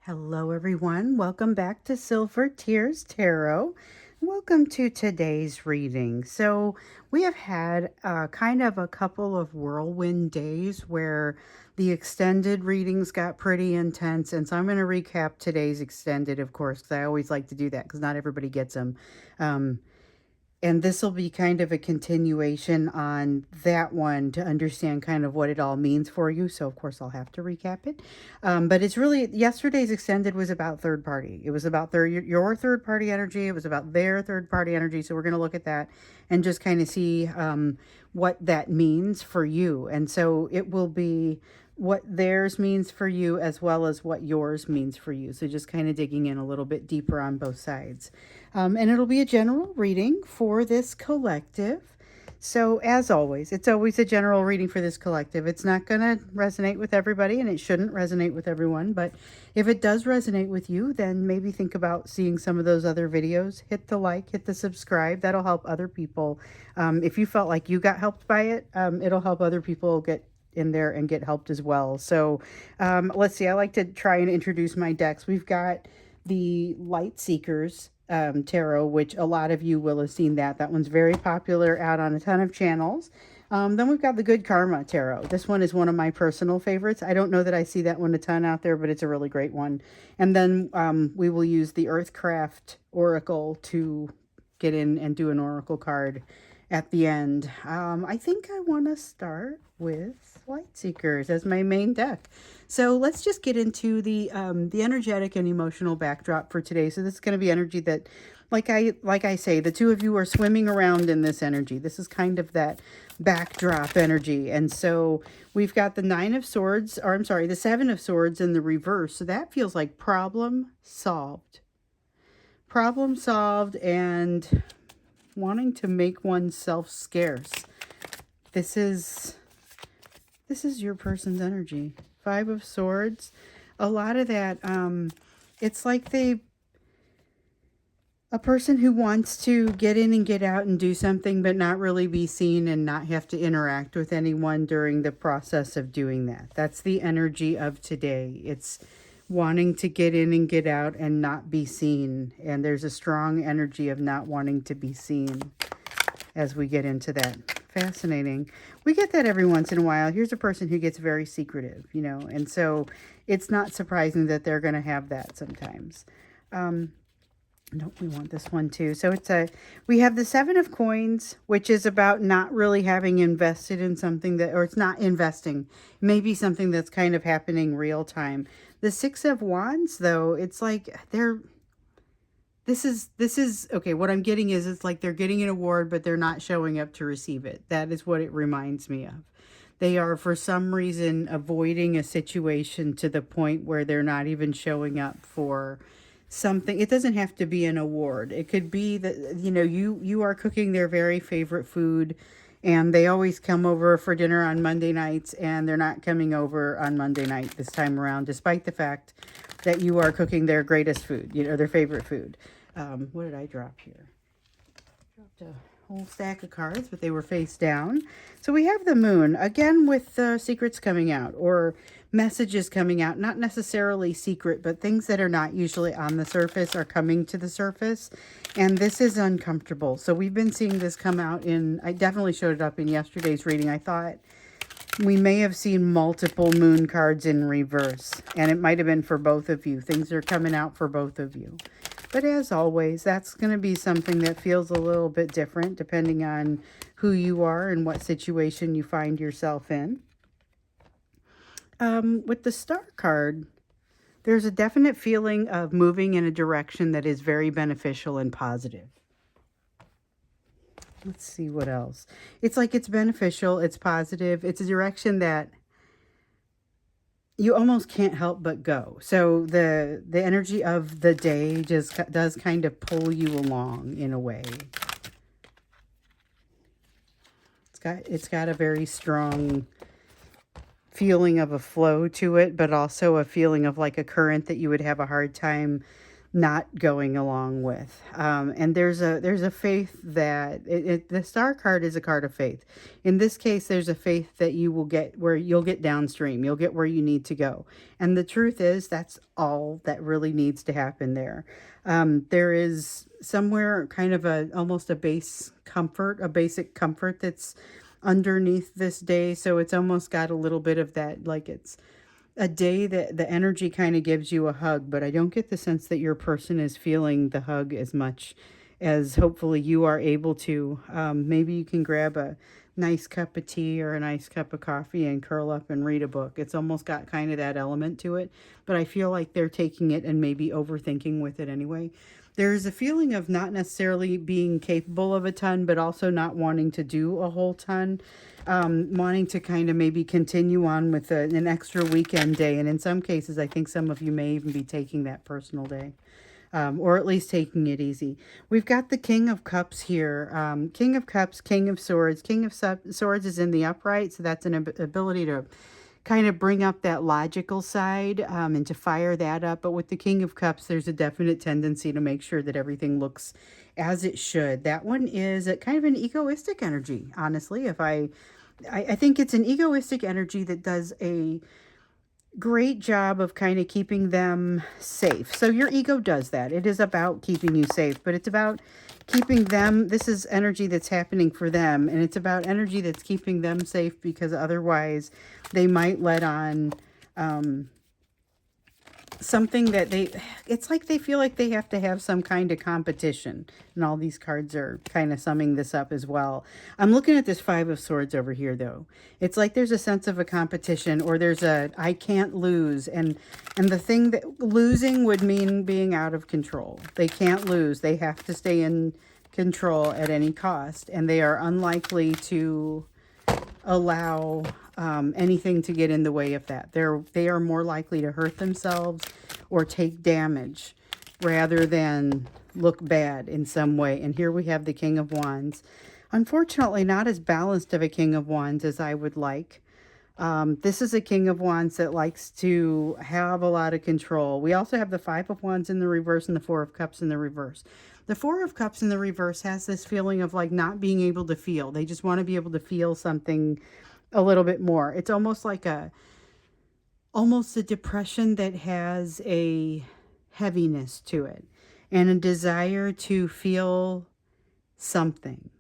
Hello, everyone. Welcome back to Silver Tears Tarot. Welcome to today's reading. So, we have had kind of a couple of whirlwind days where the extended readings got pretty intense. And so, I'm going to recap today's extended, of course, because I always like to do that because not everybody gets them. And this will be kind of a continuation on that one to understand kind of what it all means for you. So, of course, I'll have to recap it. But it's really, yesterday's extended was about third party. It was about your third party energy. It was about their third party energy. So, we're going to look at that and just kind of see what that means for you. And so, it will be what theirs means for you as well as what yours means for you. So just kind of digging in a little bit deeper on both sides. And it'll be a general reading for this collective. So as always, it's always a general reading for this collective. It's not going to resonate with everybody and it shouldn't resonate with everyone. But if it does resonate with you, then maybe think about seeing some of those other videos. Hit the like, hit the subscribe. That'll help other people. If you felt like you got helped by it, it'll help other people get in there and get helped as well. So let's see, I like to try and introduce my decks. We've got the Light Seekers tarot, which a lot of you will have seen that. That one's very popular out on a ton of channels. Then we've got the Good Karma tarot. This one is one of my personal favorites. I don't know that I see that one a ton out there, but it's a really great one. And then we will use the Earthcraft Oracle to get in and do an oracle card at the end. I think I want to start with Light Seekers as my main deck. So let's just get into the energetic and emotional backdrop for today. So this is going to be energy that, like I say, the two of you are swimming around in this energy. This is kind of that backdrop energy. And so we've got the the Seven of Swords in the reverse. So that feels like problem solved. Problem solved and wanting to make oneself scarce. This is your person's energy. Five of Swords. A lot of that, it's like a person who wants to get in and get out and do something, but not really be seen and not have to interact with anyone during the process of doing that. That's the energy of today. It's wanting to get in and get out and not be seen. And there's a strong energy of not wanting to be seen as we get into that. Fascinating. We get that every once in a while. Here's a person who gets very secretive, and so it's not surprising that they're going to have that sometimes. Nope, we want this one too. So we have the Seven of Coins, which is about not really having invested in something or it's not investing. Maybe something that's kind of happening real time. The Six of Wands, though, it's like this is okay. What I'm getting is it's like they're getting an award, but they're not showing up to receive it. That is what it reminds me of. They are, for some reason, avoiding a situation to the point where they're not even showing up for something. It doesn't have to be an award. It could be that, you are cooking their very favorite food and they always come over for dinner on Monday nights and they're not coming over on Monday night this time around, despite the fact that you are cooking their greatest food, their favorite food. What did I drop here? Dropped a whole stack of cards, but they were face down. So we have the Moon, again with secrets coming out or messages coming out, not necessarily secret, but things that are not usually on the surface are coming to the surface. And this is uncomfortable. So we've been seeing this come out I definitely showed it up in yesterday's reading. I thought we may have seen multiple moon cards in reverse, and it might have been for both of you. Things are coming out for both of you. But as always, that's going to be something that feels a little bit different depending on who you are and what situation you find yourself in. With the Star card, there's a definite feeling of moving in a direction that is very beneficial and positive. Let's see what else. It's like it's beneficial, it's positive, it's a direction that you almost can't help but go. So the energy of the day just does kind of pull you along in a way. It's got a very strong feeling of a flow to it, but also a feeling of like a current that you would have a hard time not going along with. And there's a faith that the star card is a card of faith. In this case, there's a faith that you will get where you'll get downstream. You'll get where you need to go. And the truth is, that's all that really needs to happen there. There is somewhere kind of almost a basic comfort that's underneath this day. So it's almost got a little bit of that, like it's a day that the energy kind of gives you a hug, but I don't get the sense that your person is feeling the hug as much as hopefully you are able to. Maybe you can grab a nice cup of tea or a nice cup of coffee and curl up and read a book. It's almost got kind of that element to it, but I feel like they're taking it and maybe overthinking with it anyway. There's a feeling of not necessarily being capable of a ton, but also not wanting to do a whole ton. Wanting to kind of maybe continue on with an extra weekend day. And in some cases, I think some of you may even be taking that personal day. Or at least taking it easy. We've got the King of Cups here. King of Cups, King of Swords. King of Swords is in the upright, so that's an ability to kind of bring up that logical side and to fire that up. But with the King of Cups, there's a definite tendency to make sure that everything looks as it should. That one is a kind of an egoistic energy, honestly. If I think it's an egoistic energy that does a great job of kind of keeping them safe. So your ego does that. It is about keeping you safe, but it's about keeping them. This is energy that's happening for them, and it's about energy that's keeping them safe because otherwise they might let on something that it's like they feel like they have to have some kind of competition, and all these cards are kind of summing this up as well. I'm looking at this Five of Swords over here, though. It's like there's a sense of a competition, or there's a I can't lose, and the thing that losing would mean being out of control. They can't lose. They have to stay in control at any cost, and they are unlikely to allow anything to get in the way of that. They are more likely to hurt themselves or take damage rather than look bad in some way. And here we have the King of Wands. Unfortunately, not as balanced of a King of Wands as I would like. This is a King of Wands that likes to have a lot of control. We also have the Five of Wands in the reverse and the Four of Cups in the reverse. The Four of Cups in the reverse has this feeling of like not being able to feel. They just want to be able to feel something a little bit more. It's almost like almost a depression that has a heaviness to it and a desire to feel something.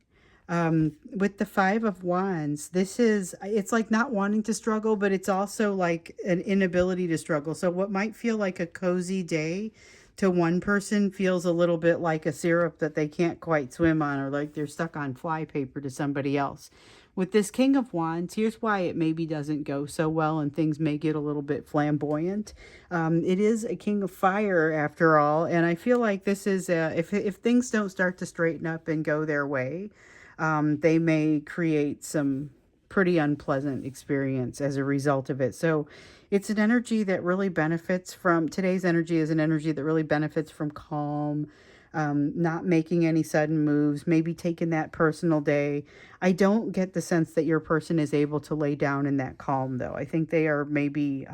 With the Five of Wands, it's like not wanting to struggle, but it's also like an inability to struggle. So what might feel like a cozy day to one person feels a little bit like a syrup that they can't quite swim on, or like they're stuck on flypaper to somebody else. With this King of Wands, here's why it maybe doesn't go so well and things may get a little bit flamboyant. It is a King of Fire after all, and I feel like this is, if things don't start to straighten up and go their way, they may create some pretty unpleasant experience as a result of it. So it's an energy that really benefits from, today's energy is an energy that really benefits from calm, not making any sudden moves, maybe taking that personal day. I don't get the sense that your person is able to lay down in that calm, though. I think they are maybe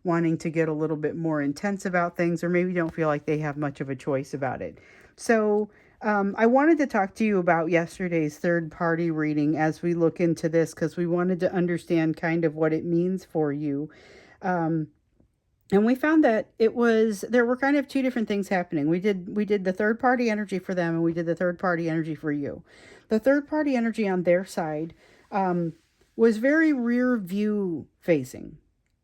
wanting to get a little bit more intense about things, or maybe don't feel like they have much of a choice about it. So I wanted to talk to you about yesterday's third-party reading as we look into this, because we wanted to understand kind of what it means for you. And we found that there were kind of two different things happening. We did the third party energy for them, and we did the third party energy for you. The third party energy on their side was very rear view facing.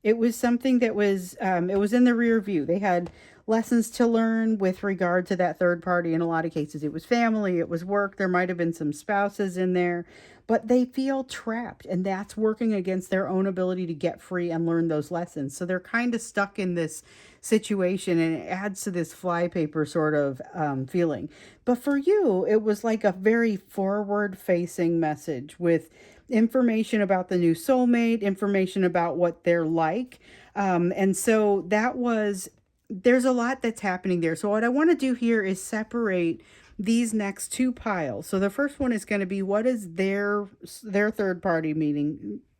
It was something that was it was in the rear view. They had lessons to learn with regard to that third party. In a lot of cases, it was family, it was work. There might have been some spouses in there, but they feel trapped, and that's working against their own ability to get free and learn those lessons. So they're kind of stuck in this situation, and it adds to this flypaper sort of feeling. But for you, it was like a very forward facing message with information about the new soulmate, information about what they're like. And so there's a lot that's happening there. So what I want to do here is separate these next two piles. So the first one is going to be, what is their third party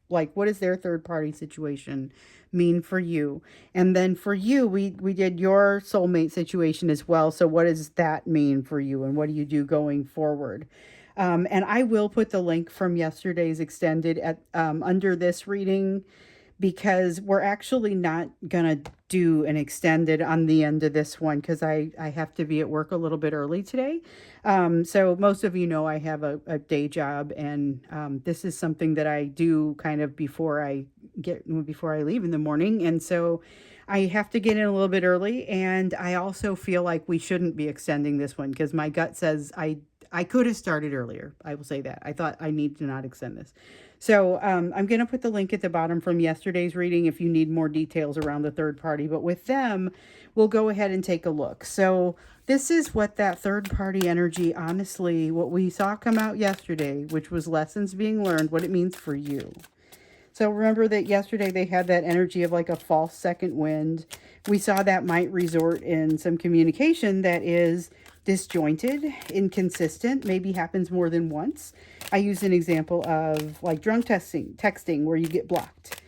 Like, what does their third party situation mean for you? And then for you, we did your soulmate situation as well. So what does that mean for you, and what do you do going forward? And I will put the link from yesterday's extended at under this reading, because we're actually not gonna do an extended on the end of this one, because I have to be at work a little bit early today. So most of you know I have a day job, and this is something that I do kind of before I leave in the morning, and so I have to get in a little bit early. And I also feel like we shouldn't be extending this one, because my gut says I could have started earlier. I will say that. I thought I need to not extend this. So I'm going to put the link at the bottom from yesterday's reading if you need more details around the third party. But with them, we'll go ahead and take a look. So this is what that third party energy, honestly, what we saw come out yesterday, which was lessons being learned, what it means for you. So remember that yesterday they had that energy of like a false second wind. We saw that might resort in some communication that is disjointed, inconsistent, maybe happens more than once. I used an example of like drunk texting where you get blocked.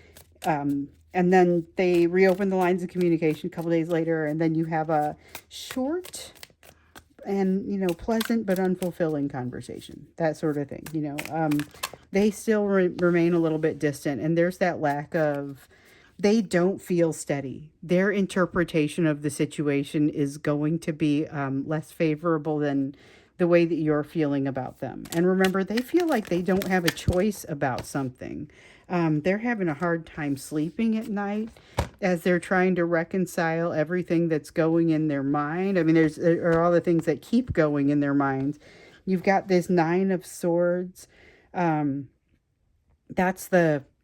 And then they reopen the lines of communication a couple days later, and then you have a short and, pleasant but unfulfilling conversation, that sort of thing. They still remain a little bit distant, and there's that lack of, they don't feel steady. Their interpretation of the situation is going to be less favorable than the way that you're feeling about them. And remember, they feel like they don't have a choice about something. They're having a hard time sleeping at night as they're trying to reconcile everything that's going in their mind. I mean, there are all the things that keep going in their minds. You've got this Nine of Swords.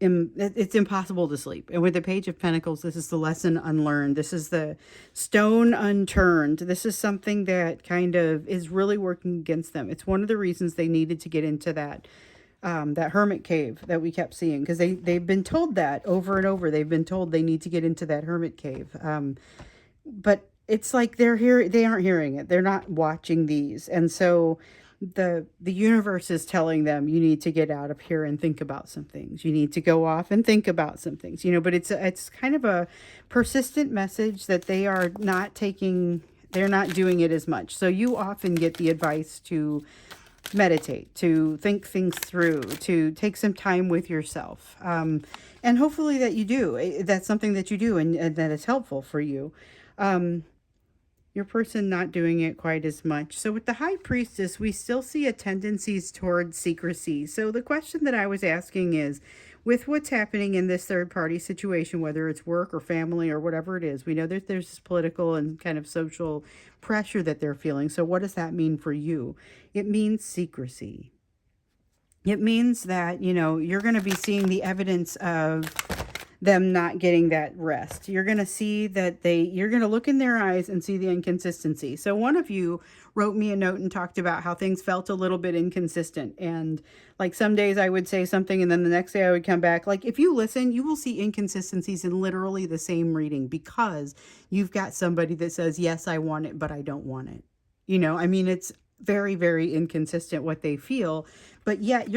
It's impossible to sleep. And with the Page of Pentacles, this is the lesson unlearned. This is the stone unturned. This is something that kind of is really working against them. It's one of the reasons they needed to get into that hermit cave that we kept seeing, because they've been told that over and over. They've been told they need to get into that hermit cave. But it's like they aren't hearing it. They're not watching these. And so the universe is telling them, you need to get out of here and think about some things. You need to go off and think about some things, but it's kind of a persistent message that they are not taking. They're not doing it as much. So you often get the advice to meditate, to think things through, to take some time with yourself. And hopefully that you do. That's something that you do, and that is helpful for you. Your person not doing it quite as much. So with the High Priestess, we still see a tendencies towards secrecy. So the question that I was asking is, with what's happening in this third party situation, whether it's work or family or whatever it is, we know that there's this political and kind of social pressure that they're feeling. So what does that mean for you? It means secrecy. It means that, you're going to be seeing the evidence of them not getting that rest. You're going to see that you're going to look in their eyes and see the inconsistency. So one of you wrote me a note and talked about how things felt a little bit inconsistent. And like some days I would say something and then the next day I would come back. Like if you listen, you will see inconsistencies in literally the same reading, because you've got somebody that says, yes, I want it, but I don't want it. It's very, very inconsistent what they feel, but yet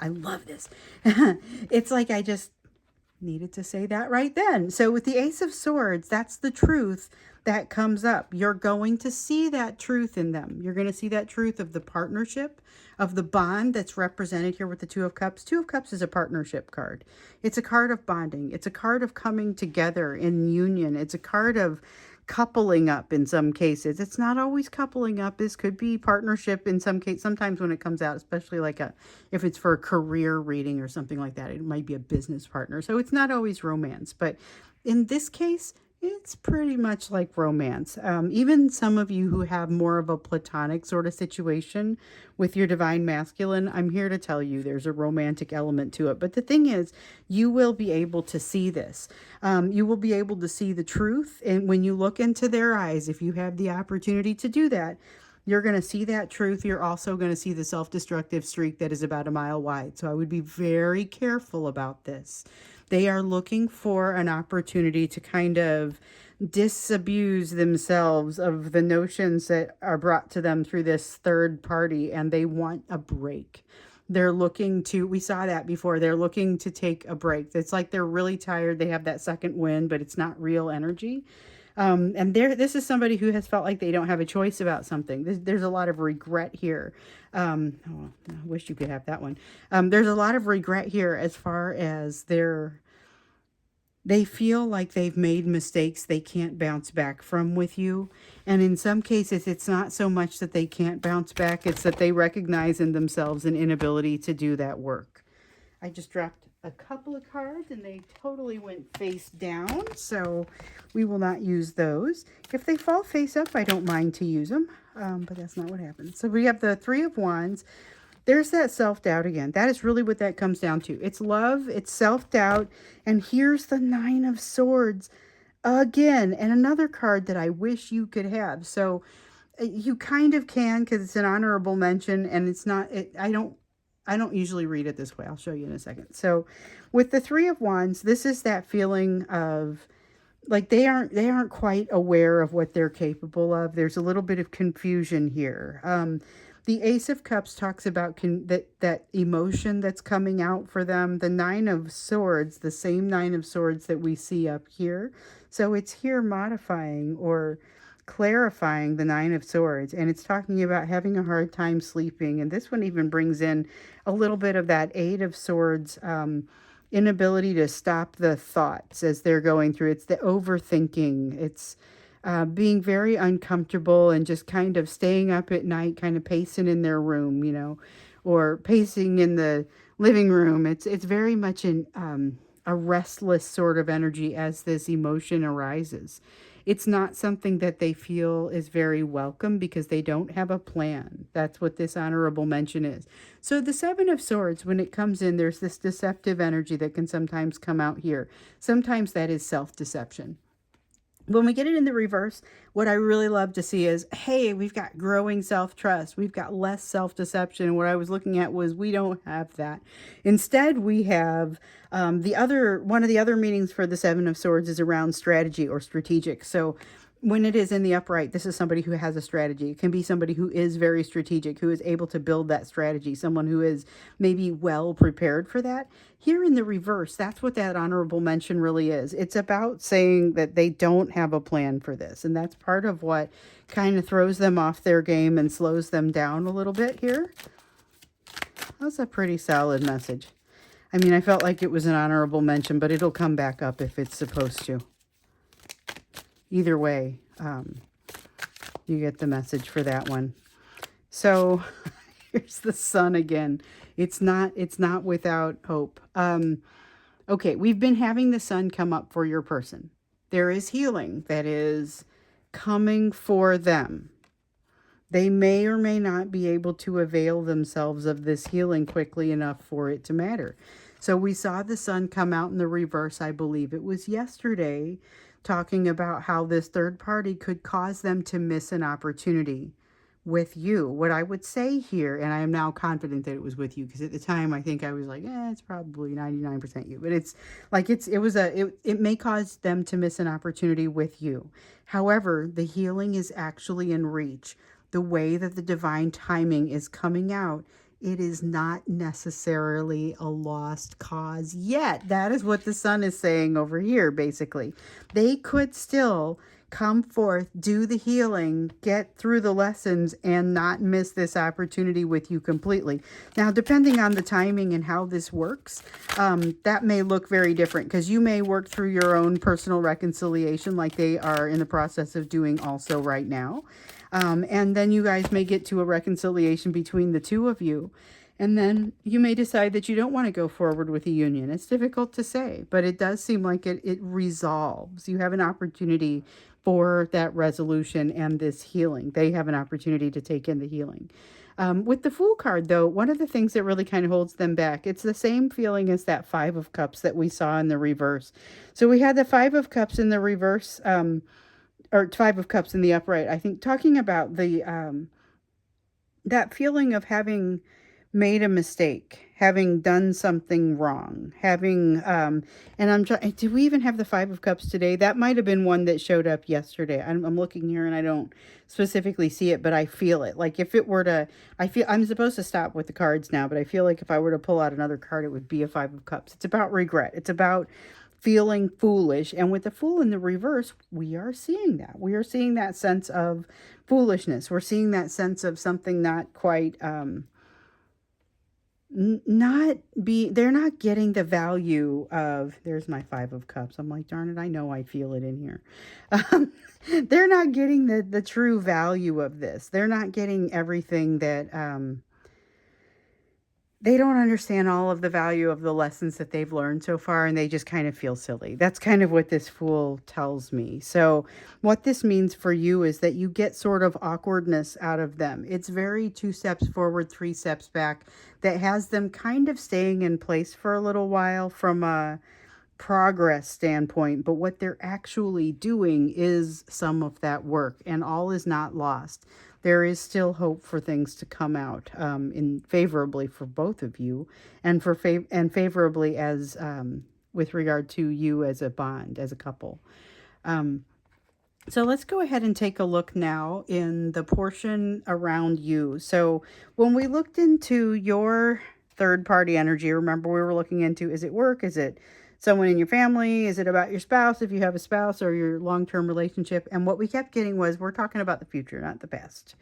I love this. It's like, I just needed to say that right then. So with the Ace of Swords, that's the truth that comes up. You're going to see that truth in them. You're going to see that truth of the partnership, of the bond that's represented here with the Two of Cups. Two of Cups is a partnership card. It's a card of bonding. It's a card of coming together in union. It's a card of coupling up in some cases. It's not always coupling up. This could be partnership in some case. Sometimes when it comes out, especially like if it's for a career reading or something like that, it might be a business partner. So it's not always romance, but in this case, it's pretty much like romance. Even some of you who have more of a platonic sort of situation with your divine masculine, I'm here to tell you there's a romantic element to it. But the thing is, you will be able to see this. You will be able to see the truth. And when you look into their eyes, if you have the opportunity to do that, you're going to see that truth. You're also going to see the self-destructive streak that is about a mile wide. So I would be very careful about this. They are looking for an opportunity to kind of disabuse themselves of the notions that are brought to them through this third party, and they want a break. They're looking to, we saw that before, they're looking to take a break. It's like they're really tired. They have that second wind, but it's not real energy. And this is somebody who has felt like they don't have a choice about something. There's a lot of regret here. Oh, I wish you could have that one. There's a lot of regret here as far as they feel like they've made mistakes they can't bounce back from with you. And in some cases, it's not so much that they can't bounce back, it's that they recognize in themselves an inability to do that work. I just dropped a couple of cards and they totally went face down, so we will not use those. If they fall face up, I don't mind to use them, but that's not what happens. So we have the Three of Wands. There's that self-doubt again. That is really what that comes down to. It's love, it's self-doubt, and here's the Nine of Swords again, and another card that I wish you could have. So you kind of can, because it's an honorable mention, and it's not, I don't usually read it this way. I'll show you in a second. So with the Three of Wands, this is that feeling of like they aren't quite aware of what they're capable of. There's a little bit of confusion here. The Ace of Cups talks about that emotion that's coming out for them. The Nine of Swords, the same Nine of Swords that we see up here. So it's here modifying or clarifying the Nine of Swords, and it's talking about having a hard time sleeping. And this one even brings in a little bit of that Eight of Swords, inability to stop the thoughts as they're going through. It's the overthinking. It's being very uncomfortable and just kind of staying up at night, kind of pacing in their room, or pacing in the living room. It's very much a restless sort of energy as this emotion arises. It's not something that they feel is very welcome because they don't have a plan. That's what this honorable mention is. So the Seven of Swords, when it comes in, there's this deceptive energy that can sometimes come out here. Sometimes that is self-deception. When we get it in the reverse, what I really love to see is, hey, we've got growing self-trust. We've got less self-deception. And what I was looking at was we don't have that. Instead, we have one of the other meanings for the Seven of Swords is around strategy or strategic. So when it is in the upright, this is somebody who has a strategy. It can be somebody who is very strategic, who is able to build that strategy, someone who is maybe well prepared for that. Here in the reverse, that's what that honorable mention really is. It's about saying that they don't have a plan for this. And that's part of what kind of throws them off their game and slows them down a little bit here. That's a pretty solid message. I mean, I felt like it was an honorable mention, but it'll come back up if it's supposed to. Either way, you get the message for that one. So here's the Sun again. It's not without hope. Okay, we've been having the Sun come up for your person. There is healing that is coming for them. They may or may not be able to avail themselves of this healing quickly enough for it to matter. So we saw the Sun come out in the reverse, I believe it was yesterday, talking about how this third party could cause them to miss an opportunity with you. What I would say here, and I am now confident that it was with you, because at the time I think I was like, it's probably 99% you, but it's like it may cause them to miss an opportunity with you. However, the healing is actually in reach. The way that the divine timing is coming out, it is not necessarily a lost cause yet. That is what the Sun is saying over here, basically. They could still come forth, do the healing, get through the lessons, and not miss this opportunity with you completely. Now, depending on the timing and how this works, that may look very different, because you may work through your own personal reconciliation like they are in the process of doing also right now. And then you guys may get to a reconciliation between the two of you. And then you may decide that you don't want to go forward with a union. It's difficult to say, but it does seem like it resolves. You have an opportunity for that resolution and this healing. They have an opportunity to take in the healing. With the Fool card, though, one of the things that really kind of holds them back, it's the same feeling as that Five of Cups that we saw in the reverse. So we had the Five of Cups in the reverse, or Five of Cups in the upright, I think, talking about the that feeling of having made a mistake, having done something wrong, having, and I'm trying, do we even have the Five of Cups today? That might have been one that showed up yesterday. I'm looking here and I don't specifically see it, but I feel it. Like if it were to, I feel, I'm supposed to stop with the cards now, but I feel like if I were to pull out another card, it would be a Five of Cups. It's about regret. It's about feeling foolish. And with the Fool in the reverse, we are seeing that. We are seeing that sense of foolishness. We're seeing that sense of something not quite, not be, they're not getting the value of, there's my Five of Cups. I'm like, darn it, I know I feel it in here. Um, they're not getting the true value of this. They're not getting everything that, they don't understand all of the value of the lessons that they've learned so far, and they just kind of feel silly. That's kind of what this Fool tells me. So what this means for you is that you get sort of awkwardness out of them. It's very 2 steps forward, 3 steps back, that has them kind of staying in place for a little while from a progress standpoint, but what they're actually doing is some of that work, and all is not lost. There is still hope for things to come out in favorably for both of you, and for favorably as with regard to you as a bond, as a couple. So let's go ahead and take a look now in the portion around you. So when we looked into your third party energy, remember we were looking into, is it work? Is it someone in your family? Is it about your spouse, if you have a spouse, or your long-term relationship? And what we kept getting was, we're talking about the future, not the past.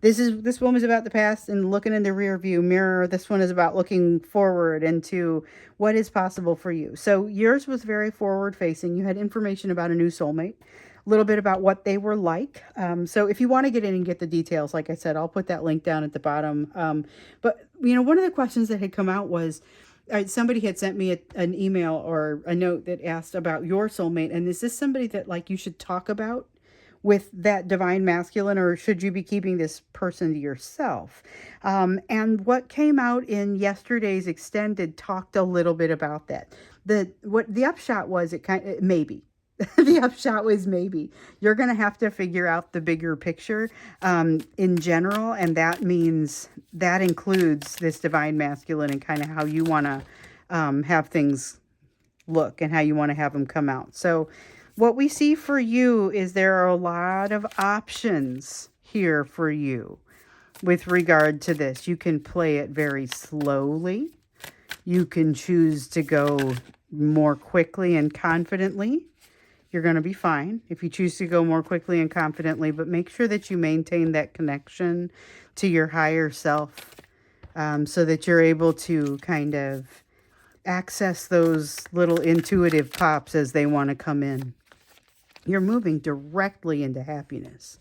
This one is about the past and looking in the rear view mirror. This one is about looking forward into what is possible for you. So yours was very forward facing. You had information about a new soulmate, a little bit about what they were like. So if you want to get in and get the details, like I said, I'll put that link down at the bottom. But one of the questions that had come out was, somebody had sent me an email or a note that asked about your soulmate. And is this somebody that like you should talk about with that divine masculine, or should you be keeping this person to yourself? And what came out in yesterday's extended talked a little bit about that. What the upshot was, maybe. The upshot was maybe you're going to have to figure out the bigger picture in general, and that means that includes this divine masculine and kind of how you want to have things look and how you want to have them come out. So what we see for you is there are a lot of options here for you with regard to this. You can play it very slowly. You can choose to go more quickly and confidently. You're going to be fine if you choose to go more quickly and confidently, but make sure that you maintain that connection to your higher self, so that you're able to kind of access those little intuitive pops as they want to come in. You're moving directly into happiness.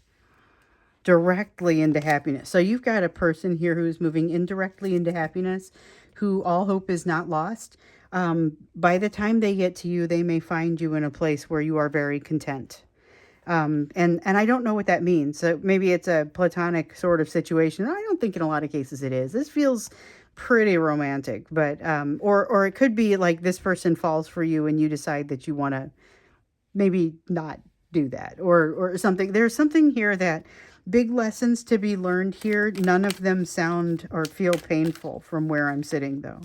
Directly into happiness. So you've got a person here who's moving indirectly into happiness, who all hope is not lost. By the time they get to you, they may find you in a place where you are very content. And I don't know what that means. So maybe it's a platonic sort of situation. I don't think in a lot of cases it is. This feels pretty romantic, but, or it could be like this person falls for you and you decide that you want to maybe not do that, or something. There's something here that big lessons to be learned here. None of them sound or feel painful from where I'm sitting though.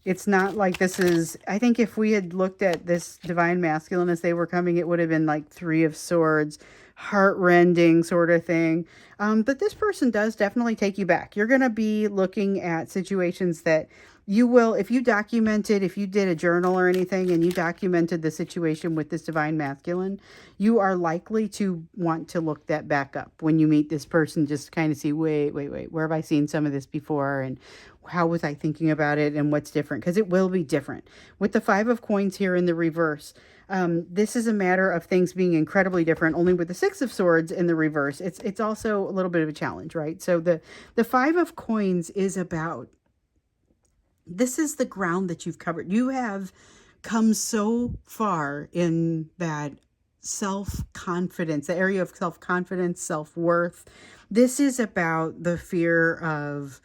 It's not like this is, I think if we had looked at this divine masculine as they were coming, it would have been like 3 of Swords, heart-rending sort of thing. But this person does definitely take you back. You're going to be looking at situations that you will, if you documented, if you did a journal or anything and you documented the situation with this divine masculine, you are likely to want to look that back up when you meet this person, just kind of see, wait, where have I seen some of this before? And how was I thinking about it, and what's different? Because it will be different. With the 5 of Coins here in the reverse, this is a matter of things being incredibly different. Only with the 6 of Swords in the reverse, it's also a little bit of a challenge, right? So the 5 of Coins is about, this is the ground that you've covered. You have come so far in that self-confidence, the area of self-confidence, self-worth. This is about the fear of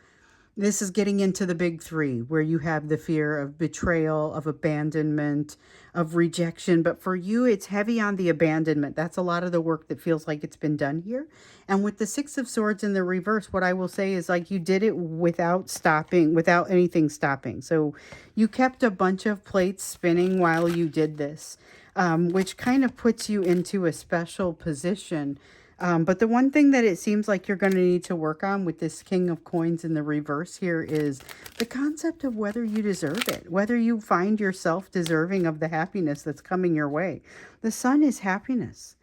This is getting into the big three, where you have the fear of betrayal, of abandonment, of rejection. But for you, it's heavy on the abandonment. That's a lot of the work that feels like it's been done here. And with the Six of Swords in the reverse, what I will say is like you did it without stopping, without anything stopping. So you kept a bunch of plates spinning while you did this, which kind of puts you into a special position. But the one thing that it seems like you're going to need to work on with this King of Coins in the reverse here is the concept of whether you deserve it, whether you find yourself deserving of the happiness that's coming your way. The Sun is happiness.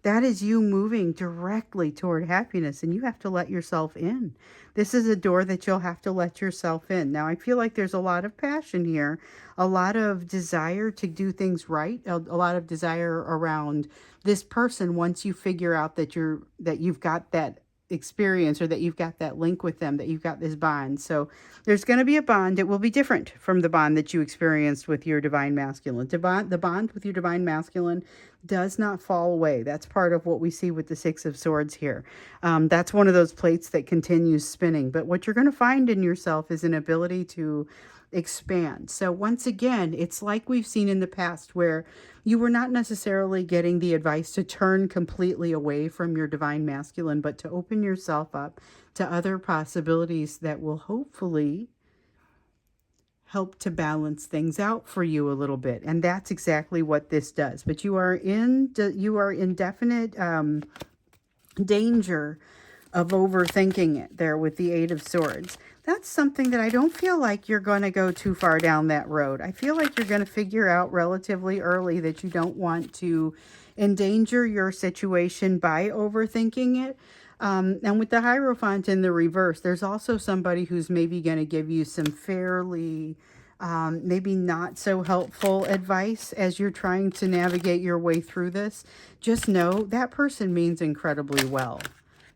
That is you moving directly toward happiness, and you have to let yourself in. This is a door that you'll have to let yourself in. Now, I feel like there's a lot of passion here, a lot of desire to do things right, a lot of desire around this person once you figure out that you've got that experience, or that you've got that link with them, that you've got this bond. So there's going to be a bond. It will be different from the bond that you experienced with your divine masculine. The bond with your divine masculine does not fall away. That's part of what we see with the Six of Swords here. That's one of those plates that continues spinning. But what you're going to find in yourself is an ability to expand. So once again, it's like we've seen in the past where you were not necessarily getting the advice to turn completely away from your divine masculine, but to open yourself up to other possibilities that will hopefully help to balance things out for you a little bit. And that's exactly what this does. But you are in definite danger of overthinking it there with the Eight of Swords. That's something that I don't feel like you're going to go too far down that road. I feel like you're going to figure out relatively early that you don't want to endanger your situation by overthinking it. And with the Hierophant in the reverse, there's also somebody who's maybe going to give you some fairly maybe not so helpful advice as you're trying to navigate your way through this. Just know that person means incredibly well.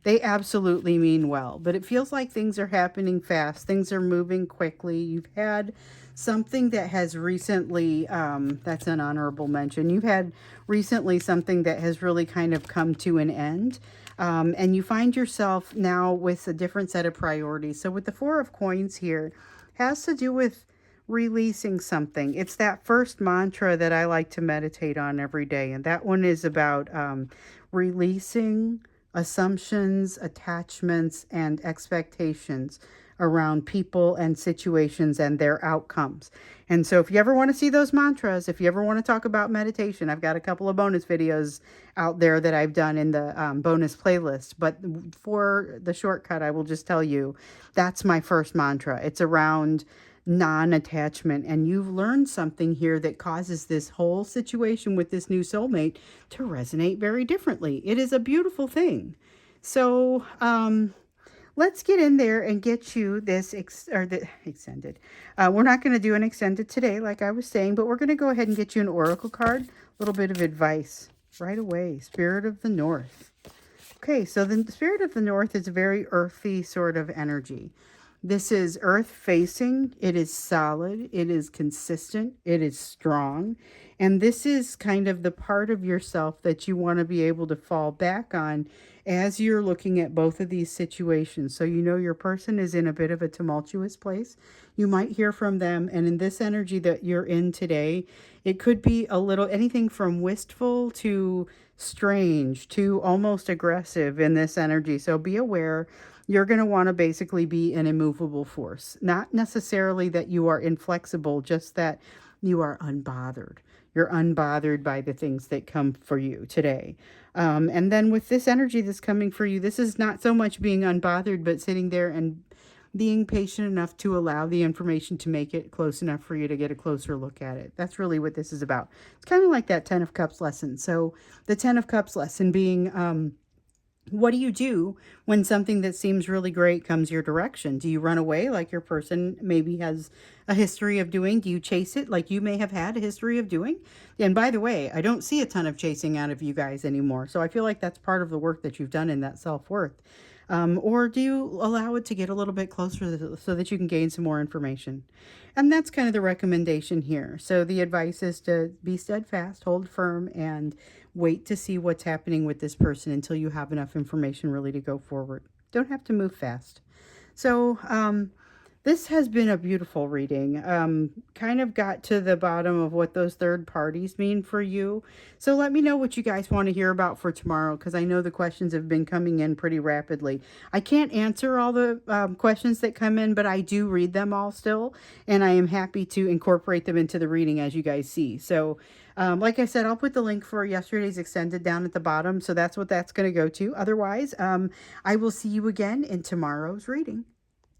They absolutely mean well, but it feels like things are happening fast. Things are moving quickly. You've had something that has recently, that's an honorable mention. You've had recently something that has really kind of come to an end. And you find yourself now with a different set of priorities. So with the Four of Coins here, has to do with releasing something. It's that first mantra that I like to meditate on every day. And that one is about releasing assumptions, attachments, and expectations around people and situations and their outcomes. And so if you ever want to see those mantras, if you ever want to talk about meditation, I've got a couple of bonus videos out there that I've done in the bonus playlist. But for the shortcut, I will just tell you, that's my first mantra. It's around non-attachment, and you've learned something here that causes this whole situation with this new soulmate to resonate very differently. It is a beautiful thing. So let's get in there and get you this extended. We're not going to do an extended today, like I was saying, but we're going to go ahead and get you an oracle card, a little bit of advice right away. Spirit of the North. Okay, so the Spirit of the North is a very earthy sort of energy. This is earth facing. It is solid. It is consistent. It is strong. And this is kind of the part of yourself that you want to be able to fall back on as you're looking at both of these situations. So you know your person is in a bit of a tumultuous place. You might hear from them. And in this energy that you're in today, it could be a little anything from wistful to strange to almost aggressive in this energy. So be aware. You're going to want to basically be an immovable force. Not necessarily that you are inflexible, just that you are unbothered. You're unbothered by the things that come for you today. And then with this energy that's coming for you, this is not so much being unbothered, but sitting there and being patient enough to allow the information to make it close enough for you to get a closer look at it. That's really what this is about. It's kind of like that Ten of Cups lesson. So the Ten of Cups lesson being... what do you do when something that seems really great comes your direction? Do you run away like your person maybe has a history of doing? Do you chase it like you may have had a history of doing? And by the way, I don't see a ton of chasing out of you guys anymore. So I feel like that's part of the work that you've done in that self-worth. Or do you allow it to get a little bit closer so that you can gain some more information? And that's kind of the recommendation here. So the advice is to be steadfast, hold firm, and wait to see what's happening with this person until you have enough information really to go forward. Don't have to move fast. So This has been a beautiful reading. Kind of got to the bottom of what those third parties mean for you. So let me know what you guys want to hear about for tomorrow, because I know the questions have been coming in pretty rapidly. I can't answer all the questions that come in, but I do read them all still, and I am happy to incorporate them into the reading as you guys see. So, like I said, I'll put the link for yesterday's extended down at the bottom, so that's what that's going to go to. Otherwise, I will see you again in tomorrow's reading.